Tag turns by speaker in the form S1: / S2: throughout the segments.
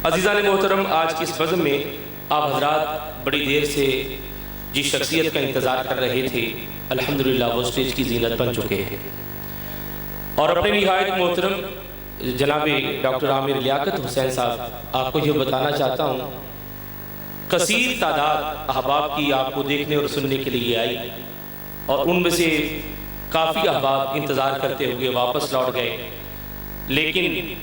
S1: عزیزان محترم، آج کی اس بزم میں آپ حضرات بڑی دیر سے جس شخصیت کا انتظار کر رہے تھے، الحمدللہ وہ اسٹیج کی زینت بن چکے ہیں، اور اپنے نہایت محترم جناب ڈاکٹر عامر لیاقت حسین صاحب، آپ کو یہ بتانا چاہتا ہوں کثیر تعداد احباب کی آپ کو دیکھنے اور سننے کے لیے آئی، اور ان میں سے کافی احباب انتظار کرتے ہوئے واپس لوٹ گئے، لیکن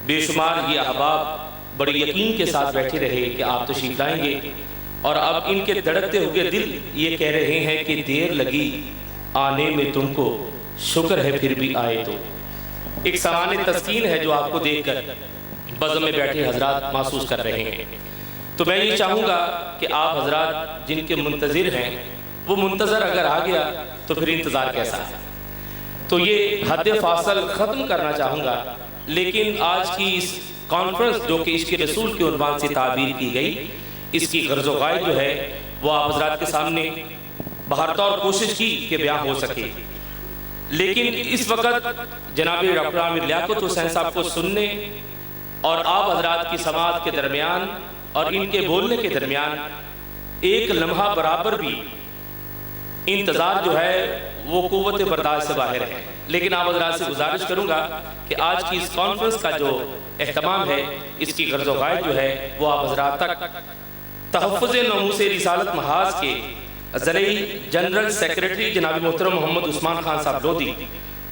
S1: بے شمار یہ احباب بڑے یقین کے ساتھ بیٹھے رہے کہ آپ تشریف لائیں گے، اور اب ان کے دھڑکتے ہوئے دل یہ کہہ رہے ہیں کہ دیر لگی آنے میں تم کو، شکر ہے پھر بھی آئے تو۔ ایک سامان تسکین ہے جو آپ کو دیکھ کر بزم میں بیٹھے حضرات محسوس کر رہے ہیں۔ تو میں یہ چاہوں گا کہ آپ حضرات جن کے منتظر ہیں، وہ منتظر اگر آ گیا تو پھر انتظار کیسا ہے؟ تو یہ حد فاصل ختم کرنا چاہوں گا، لیکن آج کی اس کانفرنس جو کہ عشق رسول کے عنوان سے تعبیر کی گئی، اس کی غرض و غائب جو ہے وہ آپ حضرات کے سامنے بہرطور کوشش کی کہ بیان ہو سکے، لیکن اس وقت جناب ڈاکٹر عامر لیاقت حسین صاحب کو سننے اور آپ حضرات کی سماعت کے درمیان اور ان کے بولنے کے درمیان ایک لمحہ برابر بھی انتظار جو ہے وہ قوت برداشت سے باہر ہے۔ لیکن آپ حضرات سے گزارش کروں گا کہ آج کی اس کانفرنس کا جو اہتمام ہے، اس کی غرض و غائب جو ہے وہ آپ حضرات تک تحفظ ناموس رسالت محاذ کے زرعی جنرل سیکریٹری جناب محترم محمد عثمان خان صاحب لودھی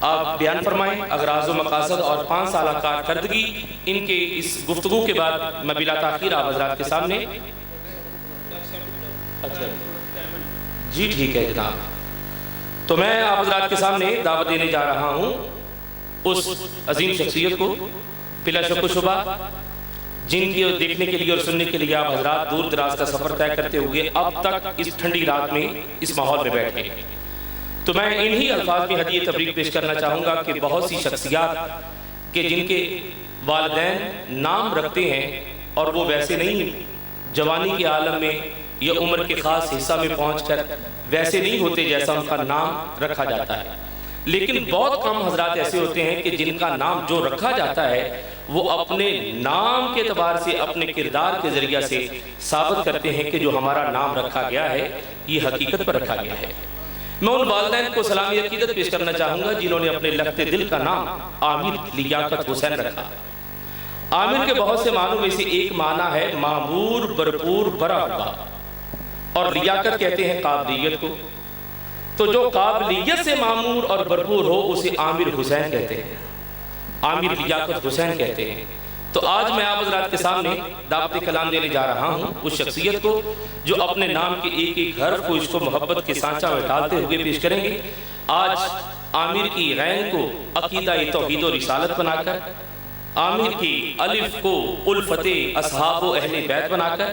S1: آپ بیان فرمائیں۔ اغراض و مقاصد اور 5 سالہ کارکردگی ان کے اس گفتگو کے بعد میں بلا تاخیر آپ حضرات کے سامنے جی ٹھیک ہے جناب، تو میں آپ حضرات کے سامنے دعوت دینے جا رہا ہوں اس عظیم شخصیت کو، بلا شک و شبہ جن کی دیکھنے کے لیے اور سننے کے لیے آپ حضرات دور دراز کا سفر طے کرتے ہوئے اب تک اس ٹھنڈی رات میں اس ماحول میں بیٹھے، تو میں انہی الفاظ میں ہدیہ تبریک پیش کرنا چاہوں گا کہ بہت سی شخصیات کہ جن کے والدین نام رکھتے ہیں اور وہ ویسے نہیں جوانی کے عالم میں یا عمر کے خاص حصہ میں پہنچ کر ویسے نہیں ہوتے جیسا ان کا نام رکھا جاتا ہے، لیکن بہت کم حضرات ایسے ہوتے ہیں کہ جن کا نام جو رکھا جاتا ہے وہ اپنے نام کے اعتبار سے اپنے کردار کے ذریعہ سے ثابت کرتے ہیں کہ جو ہمارا نام رکھا گیا ہے یہ حقیقت پر رکھا گیا ہے۔ میں ان والدین کو سلامی عقیدت پیش کرنا چاہوں گا جنہوں نے اپنے لگتے دل کا نام عامر لیاقت حسین رکھا۔ عامر کے بہت سے معنوں میں سے ایک معنی ہے معمور، بھرپور، بھرا ہوا، اور لیاقت کہتے ہیں قابلیت کو، تو جو قابلیت سے معمور اور بھرپور ہو اسے عامر حسین کہتے ہیں، عامر لیاقت حسین کہتے ہیں۔ تو آج میں آپ حضرات کے سامنے دعوت کلام دینے جا رہا ہوں اس شخصیت کو جو اپنے نام کے ایک ایک حرف کو اس کو محبت کے سانچہ میں ڈالتے ہوئے پیش کریں گے۔ آج عامر کی غین کو عقیدہ توحید و رسالت بنا کر، عامر کی الف کو الفت اصحاب و اہل بیت بنا کر،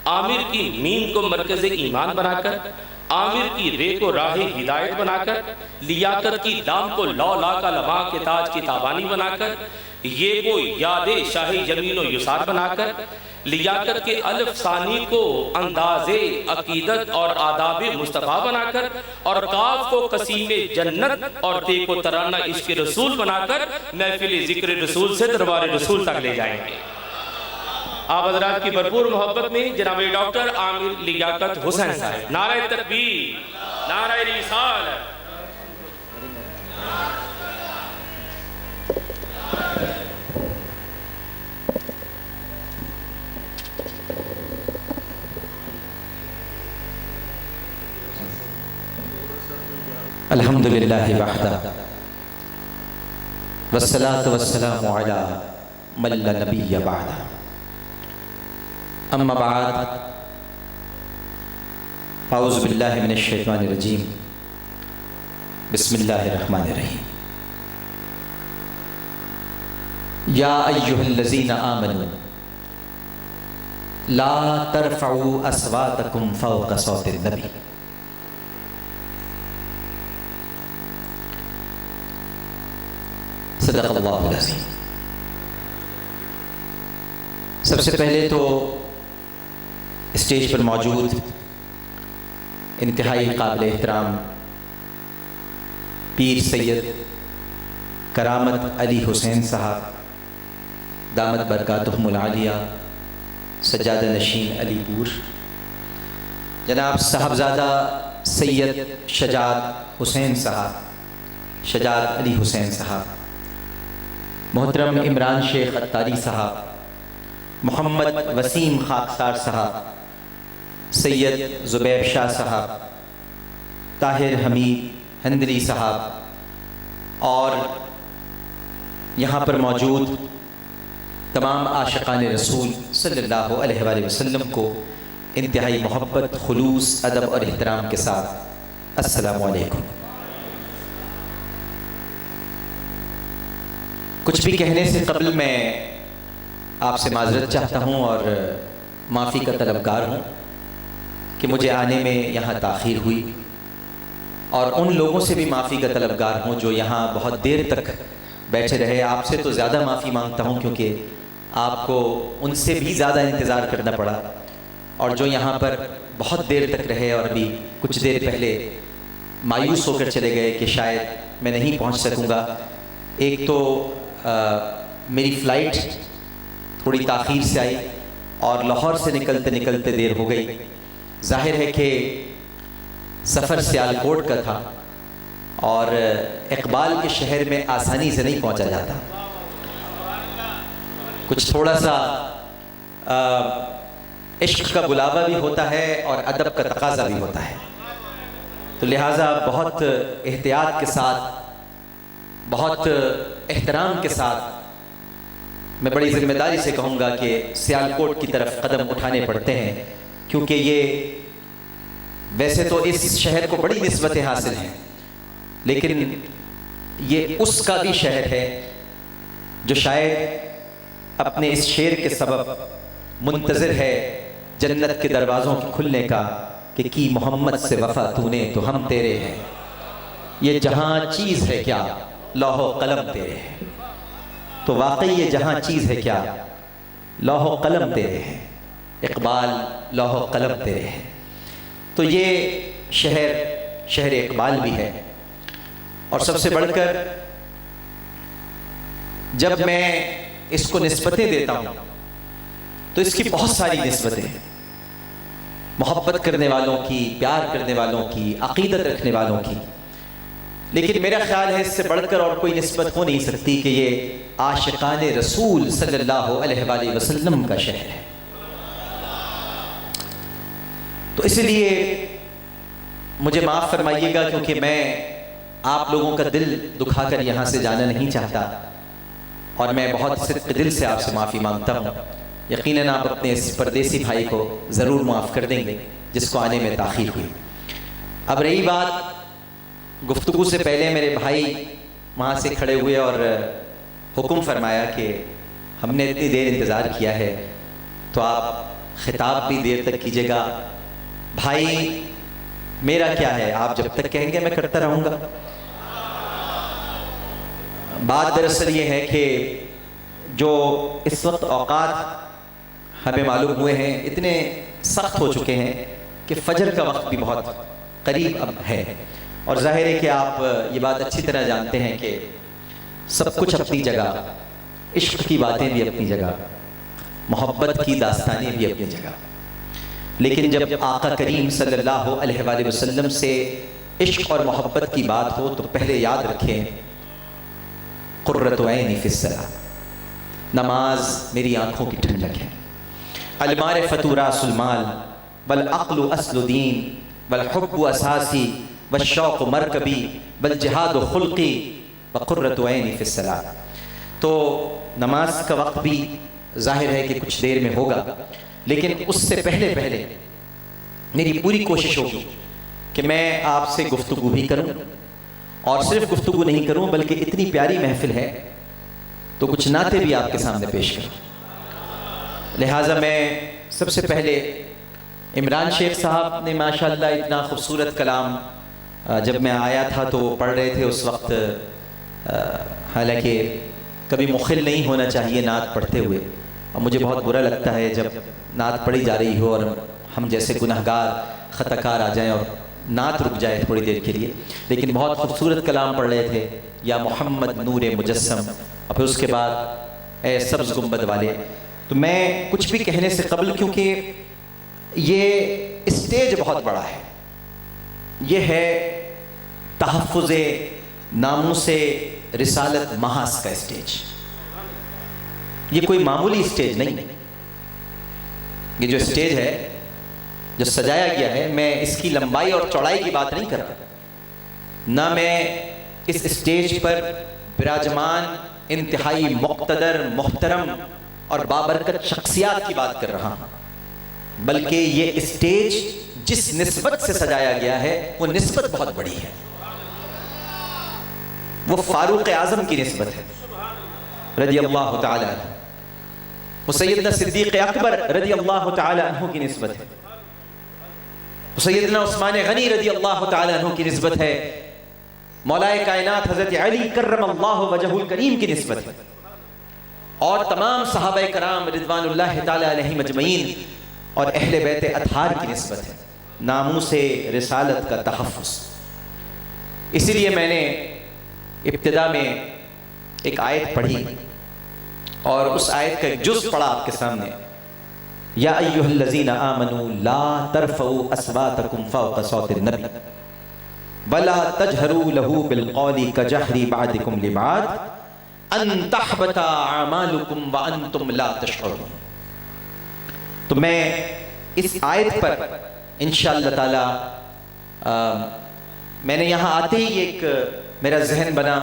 S1: عامر کی میم کو مرکز ایمان بنا کر، عامر کی رے کو راہ ہدایت بنا کر، لیاقت کی لام کو لو لا کا لما کے تاج کی تابانی بنا کر، یہ کو یاد شاہ یمین و یسار بنا کر، لیاقت کے الف ثانی کو انداز عقیدت اور آداب مصطفیٰ بنا کر، اور کاف کو قسیم جنت اور تے کو ترانہ عشق رسول بنا کر محفل ذکر رسول سے دربار رسول تک لے جائیں گے۔ آپ حضرات کی بھرپور محبت میں جناب ڈاکٹر عامر لیاقت حسین صاحب، نعرہ تکبیر، نعرہ رسالت۔
S2: الحمدللہ وحدہ والصلاة والسلام علی من لا نبی بعدہ، اما بعد، اعوذ باللہ من الشیطان الرجیم، بسم اللہ الرحمن الرحیم۔ یا ایہا الذین آمنوا لا ترفعوا اصواتکم فوق صوت النبی۔ صدق اللہ العظیم۔ سب سے پہلے تو اسٹیج پر موجود انتہائی قابل احترام پیر سید کرامت علی حسین صاحب دامت برکاتہم العالیہ سجادہ نشین علی پور، جناب صاحبزادہ سید شجاعت حسین صاحب، شجاعت علی حسین صاحب، محترم عمران شیخ اتاری صاحب، محمد وسیم خاکسار صاحب، سید زبیب شاہ صاحب، طاہر حمید ہندری صاحب، اور یہاں پر موجود تمام عاشقان رسول صلی اللہ علیہ وآلہ وسلم کو انتہائی محبت، خلوص، ادب اور احترام کے ساتھ السلام علیکم۔ کچھ بھی کہنے سے قبل میں آپ سے معذرت چاہتا ہوں اور معافی کا طلبگار ہوں کہ مجھے آنے میں یہاں تاخیر ہوئی، اور ان لوگوں سے بھی معافی کا طلبگار ہوں جو یہاں بہت دیر تک بیٹھے رہے۔ آپ سے تو زیادہ معافی مانگتا ہوں کیونکہ آپ کو ان سے بھی زیادہ انتظار کرنا پڑا، اور جو یہاں پر بہت دیر تک رہے اور ابھی کچھ دیر پہلے مایوس ہو کر چلے گئے کہ شاید میں نہیں پہنچ سکوں گا۔ ایک تو میری فلائٹ تھوڑی تاخیر سے آئی اور لاہور سے نکلتے نکلتے دیر ہو گئی۔ ظاہر ہے کہ سفر سیالکوٹ کا تھا اور اقبال کے شہر میں آسانی سے نہیں پہنچا جاتا، کچھ تھوڑا سا عشق کا بلاوا بھی ہوتا ہے اور ادب کا تقاضا بھی ہوتا ہے، تو لہٰذا بہت احتیاط کے ساتھ، بہت احترام کے ساتھ، میں بڑی ذمہ داری سے کہوں گا کہ سیالکوٹ کی طرف قدم اٹھانے پڑتے ہیں، کیونکہ یہ ویسے تو اس شہر کو بڑی نسبتیں حاصل ہیں، لیکن یہ اس کا بھی شہر ہے جو شاید اپنے اس شعر کے سبب منتظر ہے جنت کے دروازوں کے کھلنے کا کہ کی محمد سے وفا تو نے تو ہم تیرے ہیں، یہ جہاں چیز ہے کیا لوح و قلم تیرے ہیں۔ تو واقعی یہ جہاں چیز ہے کیا لوح و قلم تیرے ہیں، اقبال لوح و قلم تیرے ہیں۔ تو یہ شہر اقبال بھی ہے، اور سب سے بڑھ کر جب میں اس کو نسبتیں دیتا ہوں تو اس کی بہت ساری نسبتیں ہیں، محبت کرنے والوں کی، پیار کرنے والوں کی، عقیدت رکھنے والوں کی، لیکن میرا خیال ہے اس سے بڑھ کر اور کوئی نسبت ہو نہیں سکتی کہ یہ عاشقان رسول صلی اللہ علیہ وآلہ وسلم کا شہر ہے۔ تو اس لیے مجھے معاف فرمائیے گا کیونکہ میں آپ لوگوں کا دل دکھا کر یہاں سے جانا نہیں چاہتا، اور میں بہت صدق دل سے آپ سے معافی مانگتا ہوں۔ یقیناً آپ اپنے اس پردیسی بھائی کو ضرور معاف کر دیں گے جس کو آنے میں تاخیر ہوئی۔ اب رہی بات گفتگو سے پہلے، میرے بھائی وہاں سے کھڑے ہوئے اور حکم فرمایا کہ ہم نے اتنی دیر انتظار کیا ہے تو آپ خطاب بھی دیر تک کیجیے گا۔ بھائی میرا کیا ہے، آپ جب تک کہیں گے میں کرتا رہوں گا۔ بات دراصل یہ ہے کہ جو اس وقت اوقات ہمیں معلوم ہوئے ہیں اتنے سخت ہو چکے ہیں کہ فجر کا وقت بھی بہت قریب اب ہے، اور ظاہر ہے کہ آپ یہ بات اچھی طرح جانتے ہیں کہ سب کچھ اپنی جگہ، عشق کی باتیں بھی اپنی جگہ، محبت کی داستانیں بھی اپنی جگہ، لیکن جب آقا کریم صلی اللہ علیہ وآلہ وسلم سے عشق اور محبت کی بات ہو تو پہلے یاد رکھیں قرۃ عینی فی الصلاۃ، نماز میری آنکھوں کی ٹھنڈک ہے۔ المعرفۃ راس المال والعقل اصل دین والحب اساسی والشوق مرکبی والجہاد خلقی وقرۃ عینی فی الصلاۃ۔ تو نماز کا وقت بھی ظاہر ہے کہ کچھ دیر میں ہوگا، لیکن اس سے پہلے میری پوری کوشش ہوگی کہ میں آپ سے گفتگو بھی کروں، اور صرف گفتگو نہیں کروں بلکہ اتنی پیاری محفل ہے تو کچھ نعتیں بھی آپ کے سامنے پیش کروں۔ لہٰذا میں سب سے پہلے عمران شیخ صاحب نے ماشاءاللہ اتنا خوبصورت کلام، جب میں آیا تھا تو وہ پڑھ رہے تھے اس وقت، حالانکہ کبھی مخل نہیں ہونا چاہیے نعت پڑھتے ہوئے، اور مجھے بہت برا لگتا ہے جب نعت پڑھی جا رہی ہو اور ہم جیسے گناہگار خطا کار آ جائیں اور نعت رک جائے تھوڑی دیر کے لیے، لیکن بہت خوبصورت کلام پڑھ رہے تھے، یا محمد نور مجسم، اور پھر اس کے بعد اے سبز گنبد والے. تو میں کچھ بھی کہنے سے قبل، کیونکہ یہ اسٹیج بہت بڑا ہے، یہ ہے تحفظ ناموس رسالت محاذ کا اسٹیج. یہ کوئی معمولی اسٹیج نہیں. یہ جو اسٹیج ہے، جو سجایا گیا ہے، میں اس کی لمبائی اور چوڑائی کی بات نہیں کر رہا، نہ میں اس اسٹیج پر براجمان انتہائی مقتدر، محترم اور بابرکت شخصیات کی بات کر رہا ہوں، بلکہ یہ اسٹیج جس نسبت سے سجایا گیا ہے وہ نسبت بہت بڑی ہے. وہ فاروق اعظم کی نسبت ہے رضی اللہ تعالی عنہ. وہ سیدنا صدیق اکبر رضی اللہ تعالی عنہ کی نسبت ہے. وہ سیدنا عثمان غنی رضی اللہ تعالی عنہ کی نسبت ہے. مولائے کائنات حضرت علی کرم اللہ وجہہ الکریم کی نسبت ہے. اور تمام صحابہ کرام رضوان اللہ تعالی علیہم اجمعین اور اہل بیت اطہار کی نسبت ہے. ناموس رسالت کا تحفظ. اسی لیے میں نے ابتدا میں ایک آیت پڑھی اور اس آیت کا ایک جز پڑھا آپ کے سامنے. یا ایھا الذین آمنوا لا ترفعوا اصواتکم فوق صوت النبی ولا تجہروا له بالقول کجہر بعضکم لبعض ان تحبط اعمالکم وانتم لا تشعرون. تو میں اس آیت پر انشاءاللہ تعالی میں نے یہاں آتے ہی ایک میرا ذہن بنا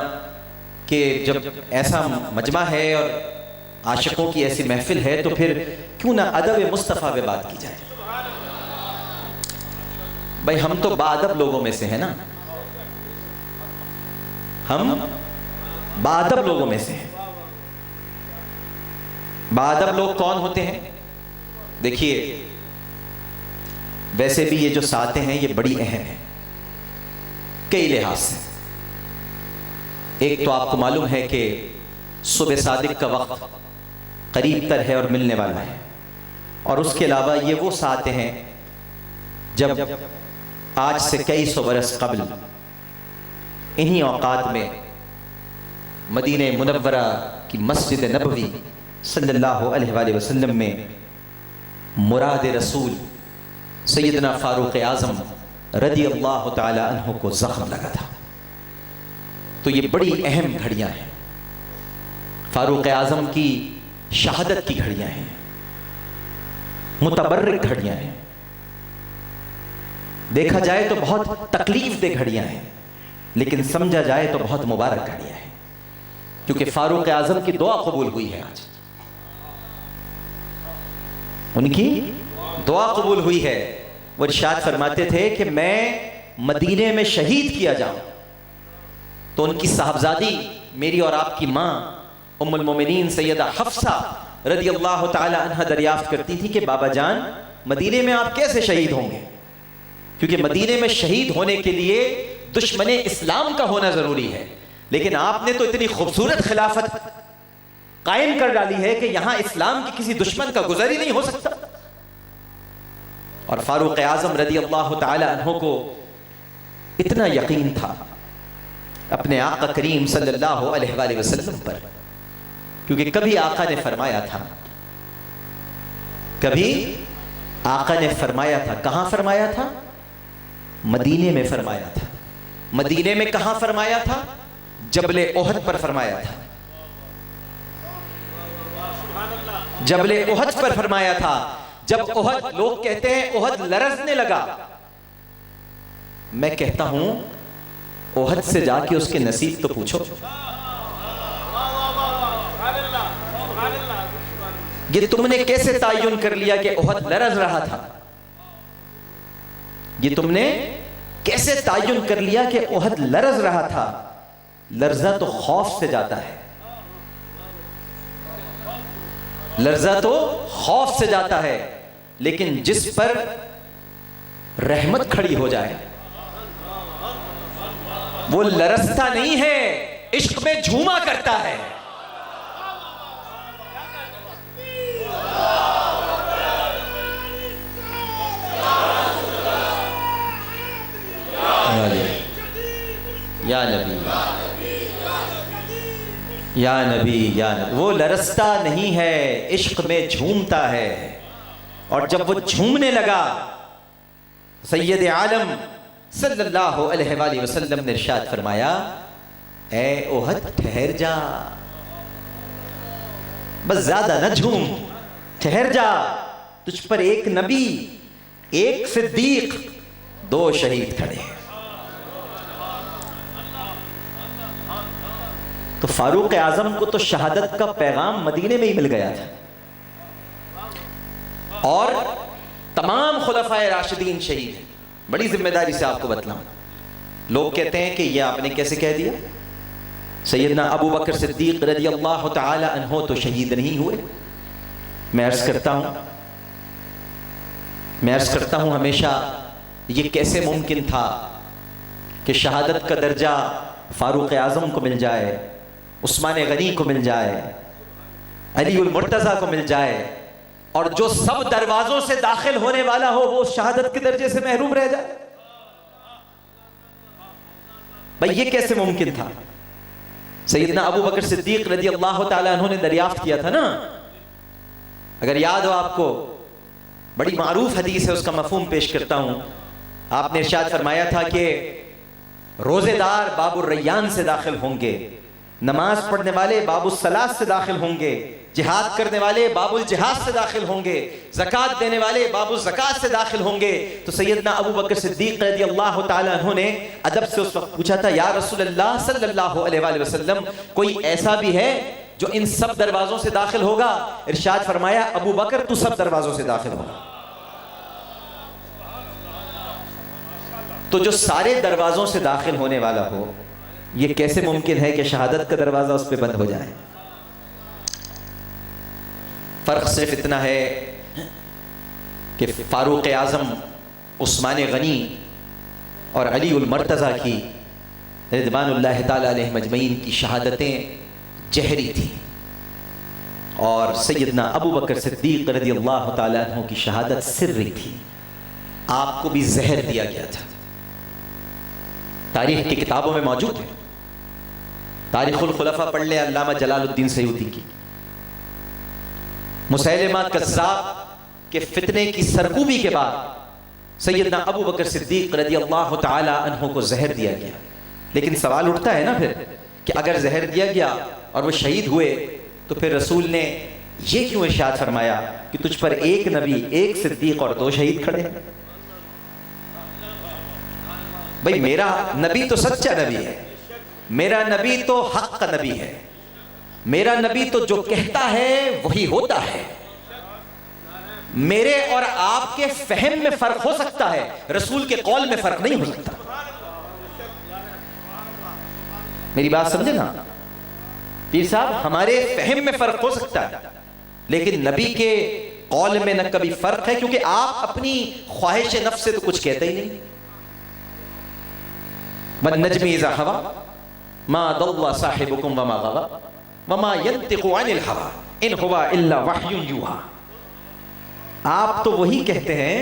S2: کہ جب ایسا مجمع ہے اور عاشقوں کی ایسی محفل ہے تو پھر کیوں نہ ادب مصطفیٰ پہ بات کی جائے. بھائی ہم تو باادب لوگوں میں سے ہیں نا، ہم باادب لوگوں میں سے ہیں. باادب لوگ کون ہوتے ہیں؟ دیکھیے، ویسے بھی یہ جو ساتیں ہیں یہ بڑی اہم ہیں کئی لحاظ سے. ایک تو آپ کو معلوم ہے کہ صبح صادق کا وقت قریب تر ہے اور ملنے والا ہے، اور اس کے علاوہ یہ وہ ساتیں ہیں جب آج سے کئی سو برس قبل انہی اوقات میں مدینہ منورہ کی مسجد نبوی صلی اللہ علیہ وآلہ وسلم میں مراد رسول سیدنا فاروق اعظم رضی اللہ تعالی عنہ کو زخم لگا تھا. تو یہ بڑی اہم گھڑیاں ہیں، فاروق اعظم کی شہادت کی گھڑیاں ہیں، متبرک گھڑیاں ہیں. دیکھا جائے تو بہت تکلیف دہ گھڑیاں ہیں، لیکن سمجھا جائے تو بہت مبارک گھڑیاں ہیں، کیونکہ فاروق اعظم کی دعا قبول ہوئی ہے. آج ان کی دعا قبول ہوئی ہے. وہ ارشاد فرماتے تھے کہ میں مدینے میں شہید کیا جاؤں تو ان کی صاحبزادی میری اور آپ کی ماں ام المومنین سیدہ حفصہ رضی اللہ تعالی عنہ دریافت کرتی تھی کہ بابا جان مدینے میں آپ کیسے شہید ہوں گے، کیونکہ مدینے میں شہید ہونے کے لیے دشمن اسلام کا ہونا ضروری ہے، لیکن آپ نے تو اتنی خوبصورت خلافت قائم کر ڈالی ہے کہ یہاں اسلام کی کسی دشمن کا گزر ہی نہیں ہو سکتا. اور فاروق اعظم رضی اللہ تعالی عنہ کو اتنا یقین تھا اپنے آقا کریم صلی اللہ علیہ وآلہ وسلم پر، کیونکہ کبھی آقا نے فرمایا تھا، کہاں فرمایا تھا؟ مدینے میں فرمایا تھا. مدینے میں کہاں فرمایا تھا؟ جبل احد پر فرمایا تھا. جبل احد پر فرمایا تھا. جب احد، لوگ کہتے ہیں احد لرزنے لگا، میں کہتا ہوں احد سے جا کے اس کے نصیب تو پوچھو. یہ تم نے کیسے تعین کر لیا کہ احد لرز رہا تھا؟ یہ تم نے کیسے تعین کر لیا کہ احد لرز رہا تھا؟ لرزہ تو خوف سے جاتا ہے، لرزہ تو خوف سے جاتا ہے، لیکن جس پر رحمت کھڑی ہو جائے وہ لرزتا نہیں ہے، عشق میں جھوما کرتا ہے. یا نبی یا نبی وہ لرزتا نہیں ہے، عشق میں جھومتا ہے، اور جب وہ جھومنے لگا سید عالم صلی اللہ علیہ وآلہ وسلم نے ارشاد فرمایا اے احد ٹھہر جا، بس زیادہ نہ جھوم، ٹھہر جا، تجھ پر ایک نبی، ایک صدیق، 2 شہید کھڑے ہیں۔ تو فاروق اعظم کو تو شہادت کا پیغام مدینے میں ہی مل گیا تھا، اور تمام خلفائے راشدین شہید ہیں۔ بڑی ذمہ داری سے آپ کو بتلاؤں، لوگ کہتے ہیں کہ یہ آپ نے کیسے کہہ دیا، سیدنا ابو بکر صدیق رضی اللہ تعالی عنہ تو شہید نہیں ہوئے۔ میں عرض کرتا ہوں ہمیشہ، یہ کیسے ممکن تھا کہ شہادت کا درجہ فاروق اعظم کو مل جائے، عثمان غنی کو مل جائے، علی المرتضیٰ کو مل جائے، اور جو سب دروازوں سے داخل ہونے والا ہو وہ شہادت کے درجے سے محروم رہ جائے؟ بھئی یہ کیسے ممکن تھا؟ سیدنا ابو بکر صدیق رضی اللہ تعالیٰ عنہ نے دریافت کیا تھا نا، اگر یاد ہو آپ کو، بڑی معروف حدیث ہے، اس کا مفہوم پیش کرتا ہوں۔ آپ نے ارشاد فرمایا تھا کہ روزے دار باب الریان سے داخل ہوں گے، نماز پڑھنے والے باب الصلاۃ سے داخل ہوں گے، جہاد کرنے والے باب الجہاد سے داخل ہوں گے، زکوٰۃ دینے والے باب الزکوٰۃ سے داخل ہوں گے۔ تو سیدنا ابو بکر صدیق رضی اللہ تعالیٰ عنہ نے ادب سے اس وقت پوچھا تھا، یا رسول اللہ صلی اللہ علیہ وآلہ وسلم، کوئی ایسا بھی ہے جو ان سب دروازوں سے داخل ہوگا؟ ارشاد فرمایا ابو بکر تو سب دروازوں سے داخل ہوگا۔ تو جو سارے دروازوں سے داخل ہونے والا ہو، یہ کیسے ممکن ہے کہ شہادت کا دروازہ اس پہ بند ہو جائے؟ فرق صرف اتنا ہے کہ فاروق اعظم، عثمان غنی اور علی المرتضیٰ کی رضوان اللہ تعالی علیہ مجمعین کی شہادتیں جہری تھیں، اور سیدنا ابو بکر صدیق رضی اللہ تعالی عنہ کی شہادت سری تھی، آپ کو بھی زہر دیا گیا تھا۔ تاریخ کی کتابوں میں موجود ہے، تاریخ الخلفاء پڑھ لیں علامہ جلال الدین سیوطی کی۔ مسیلمہ کذاب کے فتنے کی سرکوبی کے بعد سیدنا ابو بکر صدیق رضی اللہ تعالی عنہ کو زہر دیا گیا، لیکن سوال اٹھتا ہے نا پھر کہ اگر زہر دیا گیا اور وہ شہید ہوئے تو پھر رسول نے یہ کیوں ارشاد فرمایا کہ تجھ پر ایک نبی، ایک صدیق اور 2 شہید کھڑے ہیں؟ بھئی میرا نبی تو سچا نبی ہے، میرا نبی تو حق کا نبی ہے، میرا نبی تو جو کہتا ہے وہی ہوتا ہے۔ میرے اور آپ کے فہم میں فرق ہو سکتا ہے، رسول کے قول میں فرق نہیں ہو سکتا۔ میری بات سمجھے نا پیر صاحب، ہمارے فہم میں فرق ہو سکتا ہے، لیکن نبی کے قول میں نہ کبھی فرق ہے، کیونکہ آپ اپنی خواہش نفس سے تو کچھ کہتے ہی نہیں۔ وَالنَّجْمِ إِذَا هَوَى مَا ضَلَّ صَاحِبُكُمْ وَمَا غَوَى وَمَا يَنْطِقُ عَنِ الْهَوَى إِنْ هُوَ إِلَّا وَحْيٌ يُوحَىٰ۔ آپ تو وہی کہتے ہیں،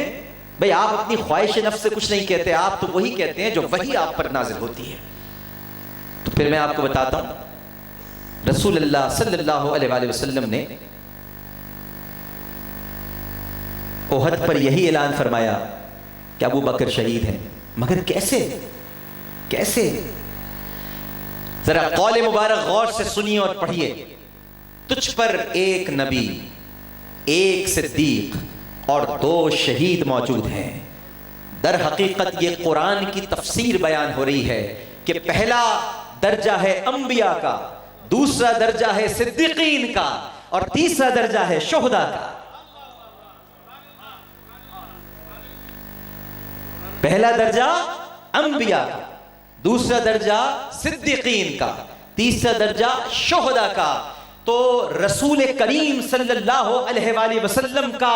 S2: بھئی آپ اپنی خواہش نفس سے کچھ نہیں کہتے، آپ تو وہی کہتے ہیں جو وحی آپ پر نازل ہوتی ہے۔ تو پھر میں آپ کو بتاتا ہوں، رسول اللہ صلی اللہ علیہ وآلہ وسلم نے احد پر یہی اعلان فرمایا کہ ابو بکر شہید ہیں، مگر کیسے؟ ذرا قول مبارک غور سے سنیے اور پڑھیے۔ تجھ پر ایک نبی، ایک صدیق اور 2 شہید موجود ہیں۔ در حقیقت یہ قرآن کی تفسیر بیان ہو رہی ہے کہ پہلا درجہ ہے انبیاء کا، دوسرا درجہ ہے صدیقین کا، اور تیسرا درجہ ہے شہداء کا۔ پہلا درجہ انبیاء کا، دوسرا درجہ صدیقین کا، تیسرا درجہ شہداء کا۔ تو رسول کریم صلی اللہ علیہ وآلہ وسلم کا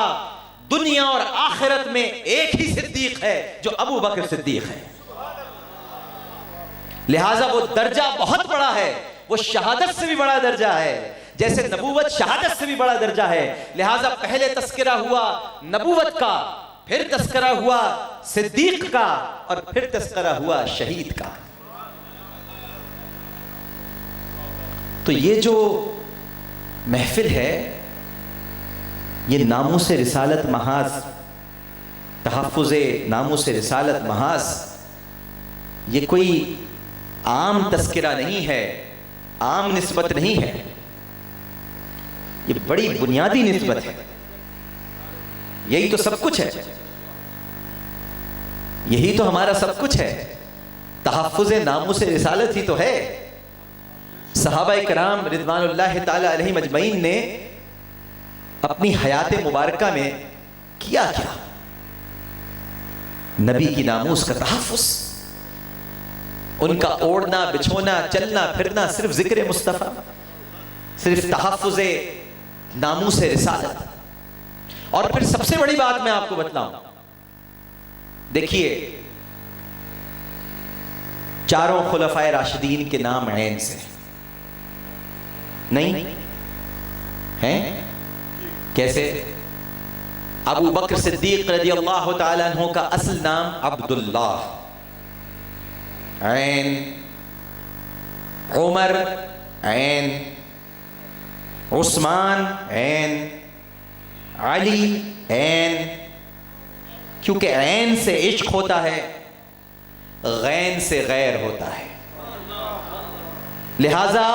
S2: دنیا اور آخرت میں ایک ہی صدیق ہے جو ابو بکر صدیق ہے، لہٰذا وہ درجہ بہت بڑا ہے، وہ شہادت سے بھی بڑا درجہ ہے، جیسے نبوت شہادت سے بھی بڑا درجہ ہے۔ لہٰذا پہلے تذکرہ ہوا نبوت کا، پھر تذکرہ ہوا صدیق کا، اور پھر تذکرہ ہوا شہید کا۔ تو یہ جو محفل ہے یہ ناموس رسالت محاذ، تحفظ ناموس رسالت محاذ، یہ کوئی عام تذکرہ نہیں ہے، عام نسبت نہیں ہے، یہ بڑی بنیادی نسبت ہے. یہی تو سب کچھ ہے، یہی تو ہمارا سب کچھ ہے. تحفظ ناموس رسالت ہی تو ہے. صحابہ کرام رضوان اللہ تعالی علیہم اجمعین نے اپنی حیات مبارکہ میں کیا کیا؟ نبی کی ناموس کا تحفظ، ان کا اوڑھنا بچھونا چلنا پھرنا صرف ذکر مصطفیٰ، صرف تحفظ ناموس رسالت. اور پھر سب سے بڑی بات میں آپ کو بتلاؤں، دیکھیے چاروں خلفائے راشدین کے نام عین سے نہیں ہیں. کیسے؟ ابو بکر صدیق رضی اللہ تعالیٰ عنہ کا اصل نام عبداللہ، عین. عمر عین، عثمان عین، علی عین. کیونکہ عین سے عشق ہوتا ہے، غین سے غیر ہوتا ہے، لہذا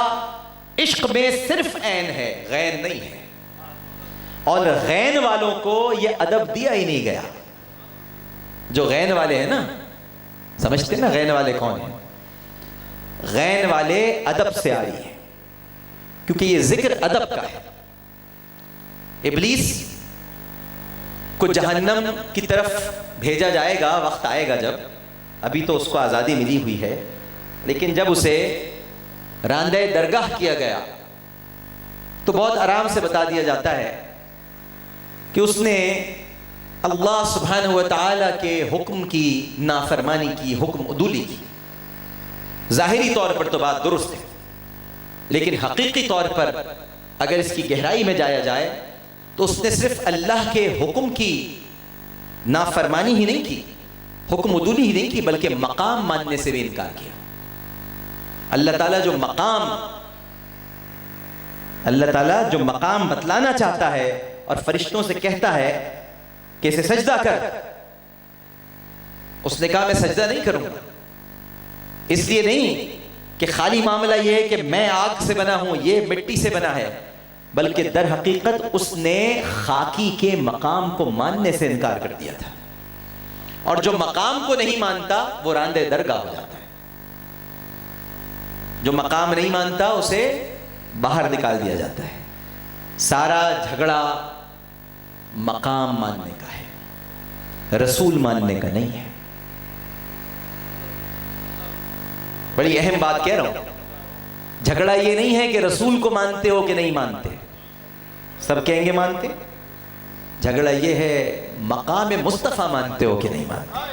S2: عشق میں صرف عین ہے، غین نہیں ہے. اور غین والوں کو یہ ادب دیا ہی نہیں گیا. جو غین والے ہیں نا، سمجھتے ہیں نا غین والے کون ہیں؟ غین والے ادب سے آ رہی ہے، کیونکہ یہ ذکر ادب کا ہے. ابلیس کو جہنم کی طرف بھیجا جائے گا، وقت آئے گا جب، ابھی تو اس کو آزادی ملی ہوئی ہے، لیکن جب اسے راندہ درگاہ کیا گیا تو بہت آرام سے بتا دیا جاتا ہے کہ اس نے اللہ سبحانہ و تعالیٰ کے حکم کی نافرمانی کی، حکم عدولی کی. ظاہری طور پر تو بات درست ہے، لیکن حقیقی طور پر اگر اس کی گہرائی میں جایا جائے تو اس نے صرف اللہ کے حکم کی نافرمانی ہی نہیں کی، حکم عدولی ہی نہیں کی، بلکہ مقام ماننے سے بھی انکار کیا. اللہ تعالیٰ جو مقام بتلانا چاہتا ہے اور فرشتوں سے کہتا ہے کہ اسے سجدہ کر، اس نے کہا میں سجدہ نہیں کروں گا. اس لیے نہیں کہ خالی معاملہ یہ ہے کہ میں آگ سے بنا ہوں، یہ مٹی سے بنا ہے، بلکہ در حقیقت اس نے خاکی کے مقام کو ماننے سے انکار کر دیا تھا. اور جو مقام کو نہیں مانتا وہ راندے درگاہ ہو جاتا ہے. جو مقام نہیں مانتا اسے باہر نکال دیا جاتا ہے. سارا جھگڑا مقام ماننے کا ہے، رسول ماننے کا نہیں ہے. بڑی اہم بات کہہ رہا ہوں. جھگڑا یہ نہیں ہے کہ رسول کو مانتے ہو کہ نہیں مانتے، سب کہیں گے مانتے. جھگڑا یہ ہے مقام مصطفیٰ مانتے ہو کہ نہیں مانتے.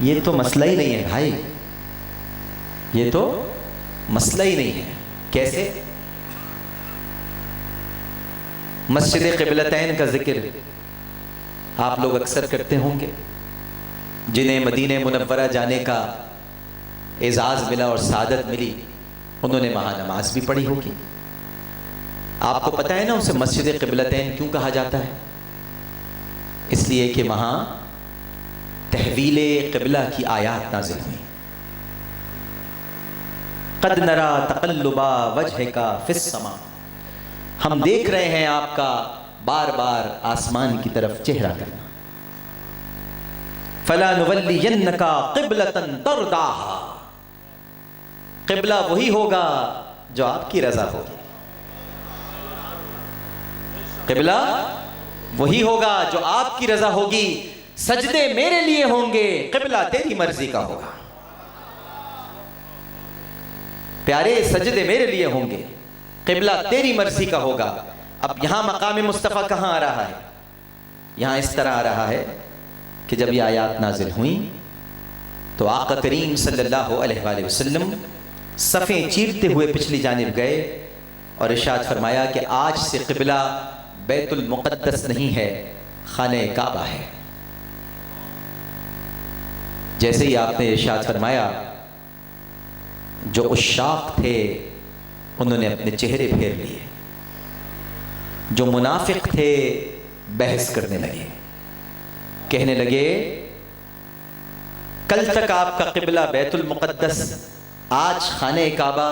S2: یہ تو مسئلہ ہی نہیں ہے بھائی، یہ تو مسئلہ ہی نہیں ہے. کیسے؟ مسجد قبلتین کا ذکر آپ لوگ اکثر کرتے ہوں گے. جنہیں مدینہ منورہ جانے کا اعزاز ملا اور سعادت ملی، انہوں نے وہاں نماز بھی پڑھی ہوگی. آپ کو پتہ ہے نا اسے مسجد قبلتین کیوں کہا جاتا ہے؟ اس لیے کہ وہاں تحویل قبلہ کی آیات نازل ہوئی. قد نرا تقلب وجهک فی السماء، ہم دیکھ رہے ہیں آپ کا بار بار آسمان کی طرف چہرہ کرنا. فلا نولینک قبلۃ ترضاها، قبلہ وہی ہوگا جو آپ کی رضا ہوگی. قبلہ وہی ہوگا جو آپ کی رضا ہوگی. سجدے میرے لیے ہوں گے، قبلہ تیری مرضی کا ہوگا. پیارے سجدے میرے لیے ہوں گے، قبلہ تیری مرضی کا ہوگا. اب یہاں مقام مصطفیٰ کہاں آ رہا ہے؟ یہاں اس طرح آ رہا ہے کہ جب یہ آیات نازل ہوئیں تو آقا کریم صلی اللہ علیہ وآلہ وسلم صفیں چیرتے ہوئے پچھلی جانب گئے اور ارشاد فرمایا کہ آج سے قبلہ بیت المقدس نہیں ہے، خانہ کعبہ ہے. جیسے ہی آپ نے ارشاد فرمایا جو عشاق تھے انہوں نے اپنے چہرے پھیر لیے، جو منافق تھے بحث کرنے لگے، کہنے لگے کل تک آپ کا قبلہ بیت المقدس، آج خانہ کعبہ،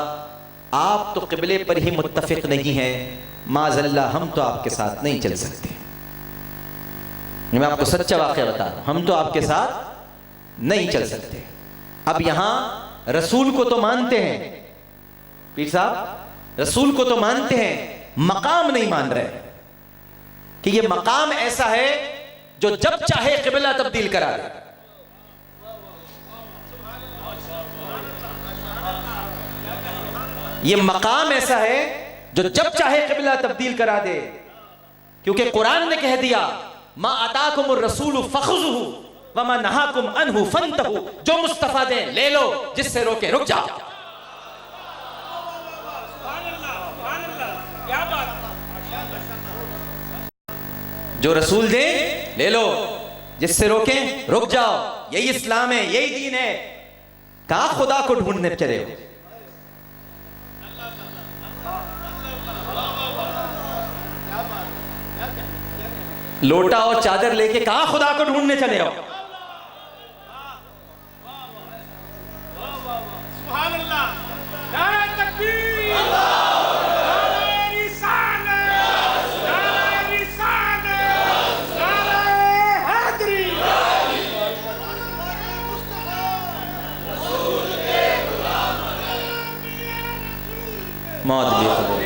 S2: آپ تو قبلے پر ہی متفق نہیں ہیں، معاذ اللہ ہم تو آپ کے ساتھ نہیں چل سکتے۔ میں آپ کو سچا واقعہ بتا رہا ہوں، ہم تو آپ کے ساتھ نہیں چل سکتے۔ اب یہاں رسول کو تو مانتے ہیں، پیر صاحب رسول کو تو مانتے ہیں، مقام نہیں مان رہے کہ یہ مقام ایسا ہے جو جب چاہے قبلہ تبدیل کرا دے۔ یہ مقام ایسا ہے جو جب چاہے قبلہ تبدیل کرا دے، کیونکہ قرآن نے کہہ دیا ما آتاکم الرسول فخذوہ وما نہاکم عنہ فانتہوا، جو مصطفیٰ دیں لے لو، جس سے روکے رک جاؤ۔ جو رسول دیں لے لو، جس سے روکیں رک جاؤ، یہی اسلام ہے، یہی دین ہے۔ کہاں خدا کو ڈھونڈنے چلے ہو؟ لوٹا اور چادر لے کے کہاں خدا کو ڈھونڈنے چلے ہو؟
S3: سبحان اللہ، نعرہ تکبیر، نعرہ رسالت، نعرہ رسالت، نعرہ حیدری۔
S2: موت بھی قبول۔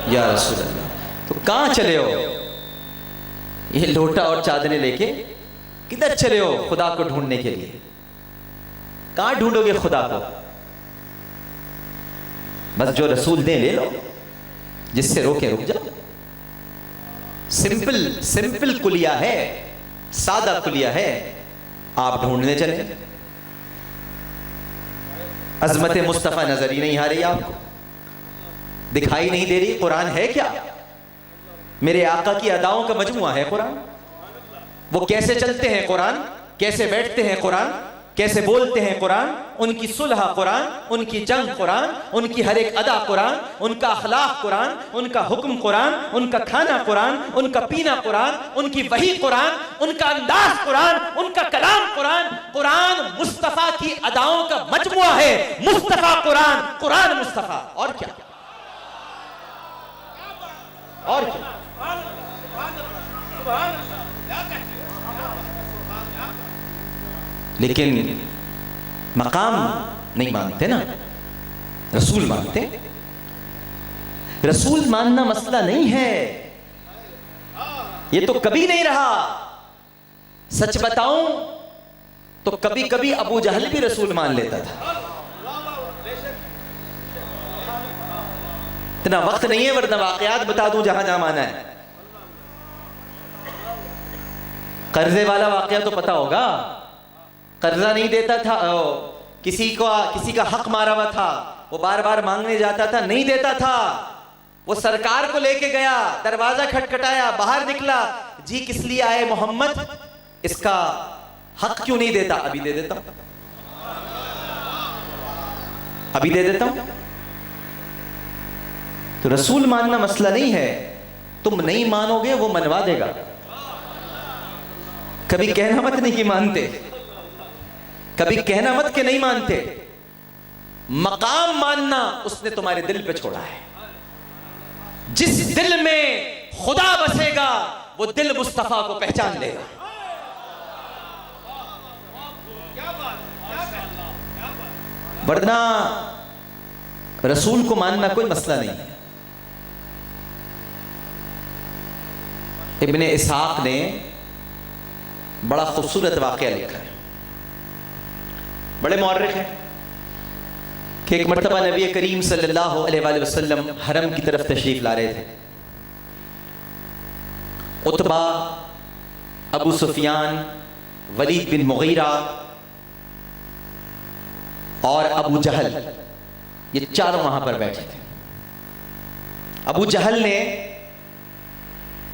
S2: یا رسول اللہ، تو کہاں چلے ہو؟ یہ لوٹا اور چادریں لے کے کدھر چلے ہو خدا کو ڈھونڈنے کے لیے؟ کہاں ڈھونڈو گے خدا کو؟ بس جو رسول دیں لے لو، جس سے روکے رک جاؤ۔ سمپل کلیہ ہے، سادہ کلیہ ہے، آپ ڈھونڈنے چلیں۔ عظمت مصطفیٰ نظر ہی نہیں آ رہی، آپ کو دکھائی نہیں دے رہی؟ قرآن ہے کیا؟ میرے آقا کی اداؤں کا مجموعہ ہے قرآن۔ وہ کیسے چلتے ہیں قرآن، کیسے بیٹھتے ہیں قرآن، کیسے بولتے ہیں قرآن، ان کی صلح قرآن، ان کی جنگ قرآن، ان کی ہر ایک ادا قرآن، ان کا اخلاق قرآن، ان کا حکم قرآن، ان کا کھانا قرآن، ان کا پینا قرآن، ان کی وحی قرآن، ان کا انداز قرآن، ان کا کلام قرآن۔ قرآن مصطفیٰ کی اداؤں کا مجموعہ ہے، مصطفیٰ قرآن، قرآن مصطفیٰ، اور کیا؟ اور کیا؟ لیکن مقام نہیں مانتے نا، رسول مانتے۔ رسول ماننا مسئلہ نہیں ہے، یہ تو کبھی نہیں رہا۔ سچ بتاؤں تو کبھی کبھی ابو جہل بھی رسول مان لیتا تھا۔ اتنا وقت نہیں ہے ورنہ واقعات بتا دوں جہاں جہاں مانا ہے۔ قرضے والا واقعہ تو پتا ہوگا، قرضہ نہیں دیتا تھا، کسی کا حق مارا ہوا تھا، وہ بار بار مانگنے جاتا تھا، نہیں دیتا تھا، وہ سرکار کو لے کے گیا، دروازہ کھٹکھٹایا، باہر نکلا، جی کس لیے آئے محمد؟ اس کا حق کیوں نہیں دیتا؟ ابھی دے دیتا ہوں، ابھی دے دیتا ہوں۔ تو رسول ماننا مسئلہ نہیں ہے، تم نہیں مانو گے وہ منوا دے گا۔ کبھی کہنا مت نہیں کہ مانتے، کبھی کہنا مت کہ نہیں مانتے۔ مقام ماننا اس نے تمہارے دل پہ چھوڑا ہے۔ جس دل میں خدا بسے گا وہ دل مصطفیٰ کو پہچان لے گا۔ ورنہ رسول کو ماننا کوئی مسئلہ نہیں ہے۔ ابن اسحاق نے بڑا خوبصورت واقعہ لکھا ہے، بڑے مورخ ہیں، کہ ایک مرتبہ نبی کریم صلی اللہ علیہ وآلہ وسلم حرم کی طرف تشریف لا رہے تھے۔ عتبہ، ابو سفیان، ولید بن مغیرہ اور ابو جہل، یہ چاروں وہاں پر بیٹھے تھے۔ ابو جہل نے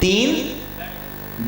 S2: 3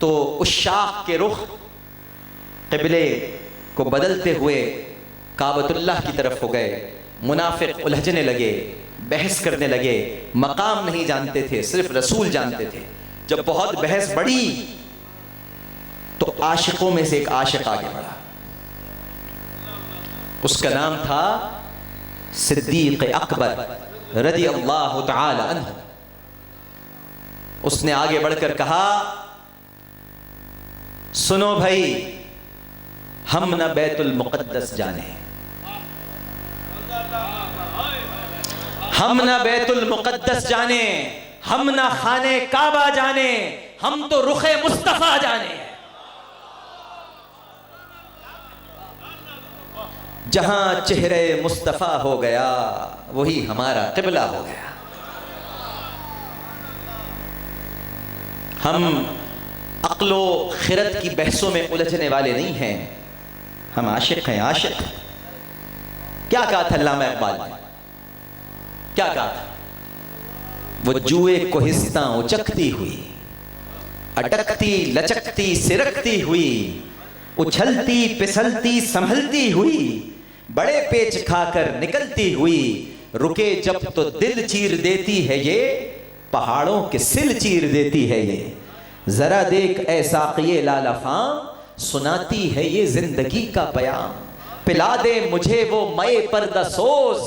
S2: تو اس شاخ کے رخ قبلے کو بدلتے ہوئے کعبۃ اللہ کی طرف ہو گئے. منافق الجھنے لگے, بحث کرنے لگے, مقام نہیں جانتے تھے, صرف رسول جانتے تھے. جب بہت بحث بڑھی تو عاشقوں میں سے ایک عاشق آگے بڑھا. اس کا نام تھا صدیق اکبر رضی اللہ تعالی عنہ. اس نے آگے بڑھ کر کہا, سنو بھائی, ہم نہ بیت المقدس جانے, ہم نہ بیت المقدس جانے, ہم نہ خانے کعبہ جانے, ہم تو رخ مصطفیٰ جانے. جہاں چہرے مصطفیٰ ہو گیا وہی ہمارا قبلہ ہو گیا. ہم عقل و خرد کی بحثوں میں الجھنے والے نہیں ہیں, ہم عاشق ہیں. عاشق کیا کہا تھا علامہ اقبال نے, کیا کہا تھا؟ وہ جوئے کوہستاں اچکتی ہوئی, اٹکتی لچکتی سرکتی ہوئی, اچھلتی پسلتی سنبھلتی ہوئی, بڑے پیچ کھا کر نکلتی ہوئی, رکے جب تو دل چیر دیتی ہے یہ, پہاڑوں کے سل چیر دیتی ہے یہ. ذرا دیکھ اے ساقی لالہ فام, سناتی ہے یہ زندگی کا پیام. پلا دے مجھے وہ مے پردہ سوز,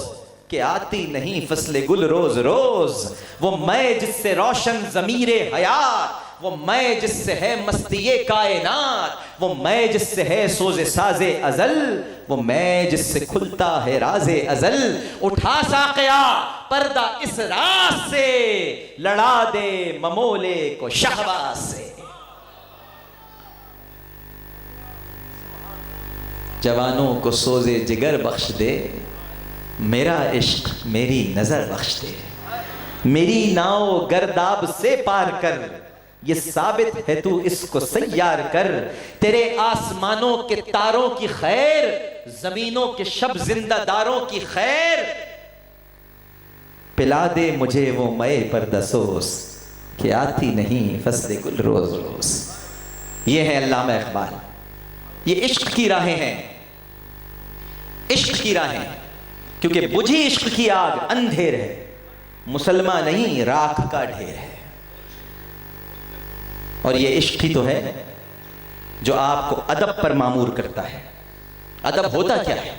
S2: کہ آتی نہیں فصل گل روز روز. وہ میں جس سے روشن ضمیر حیات, وہ میں جس سے ہے مستی کائنات, وہ میں جس سے ہے سوز ساز ازل, وہ میں جس سے کھلتا ہے راز ازل. اٹھا ساقیا پردہ اس راز سے, لڑا دے ممولے کو شہباز سے. جوانوں کو سوز جگر بخش دے, میرا عشق میری نظر بخش دے. میری ناؤ گرداب سے پار کر, یہ ثابت ہے تو اس کو سیار کر. تیرے آسمانوں کے تاروں کی خیر, زمینوں کے شب زندہ داروں کی خیر. پلا دے مجھے وہ مے پردہ سوز, کہ آتی نہیں فصل گل روز روز. یہ ہے علامہ اقبال. یہ عشق کی راہیں ہیں, عشق کی راہیں. کیونکہ بجھی عشق کی آگ اندھیر ہے, مسلمان نہیں راکھ کا ڈھیر ہے. اور یہ عشق ہی تو ہے جو آپ کو ادب پر معمور کرتا ہے. ادب ہوتا کیا ہے؟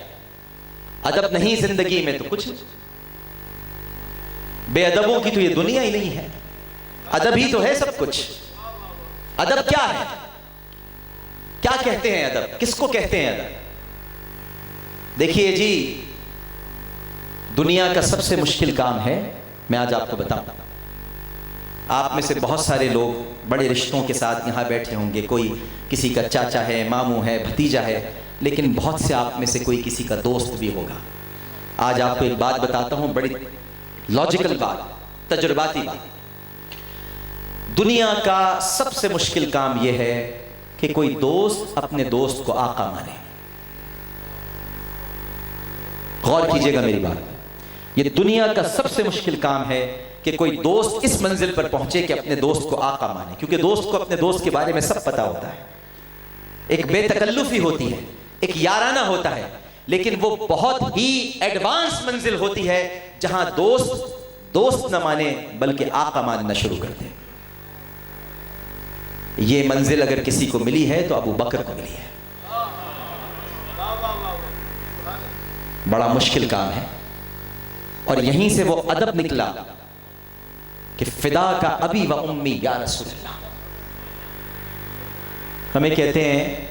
S2: ادب نہیں زندگی میں تو کچھ, بے ادبوں کی تو یہ دنیا ہی نہیں ہے. ادب ہی تو ہے سب کچھ. ادب کیا ہے؟ کیا کہتے ہیں ادب؟ کس کو کہتے ہیں ادب؟ دیکھیے جی, دنیا کا سب سے مشکل کام ہے, میں آج آپ کو بتاؤں. آپ میں سے بہت سارے لوگ بڑے رشتوں کے ساتھ یہاں بیٹھے ہوں گے. کوئی کسی کا چاچا ہے, ماموں ہے, بھتیجا ہے, لیکن بہت سے آپ میں سے کوئی کسی کا دوست بھی ہوگا. آج آپ کو ایک بات بتاتا ہوں, بڑی لاجیکل بات, تجرباتی بات. دنیا کا سب سے مشکل کام یہ ہے کہ کوئی دوست اپنے دوست کو آقا مانے. غور کیجئے گا میری بات. یہ دنیا کا سب سے مشکل کام ہے کہ کوئی دوست اس منزل پر پہنچے کہ اپنے دوست کو آقا مانے. کیونکہ دوست کو اپنے دوست کے بارے میں سب پتا ہوتا ہے. ایک بے تکلفی ہوتی ہے, ایک یارانہ ہوتا ہے, لیکن وہ بہت ہی ایڈوانس منزل ہوتی ہے جہاں دوست نہ مانے بلکہ آقا ماننا شروع کر دے. یہ منزل اگر کسی کو ملی ہے تو ابو بکر کو ملی ہے. بڑا مشکل کام ہے. اور یہیں سے وہ ادب نکلا کہ فدا کا ابی و امی یا رسول اللہ. ہمیں کہتے ہیں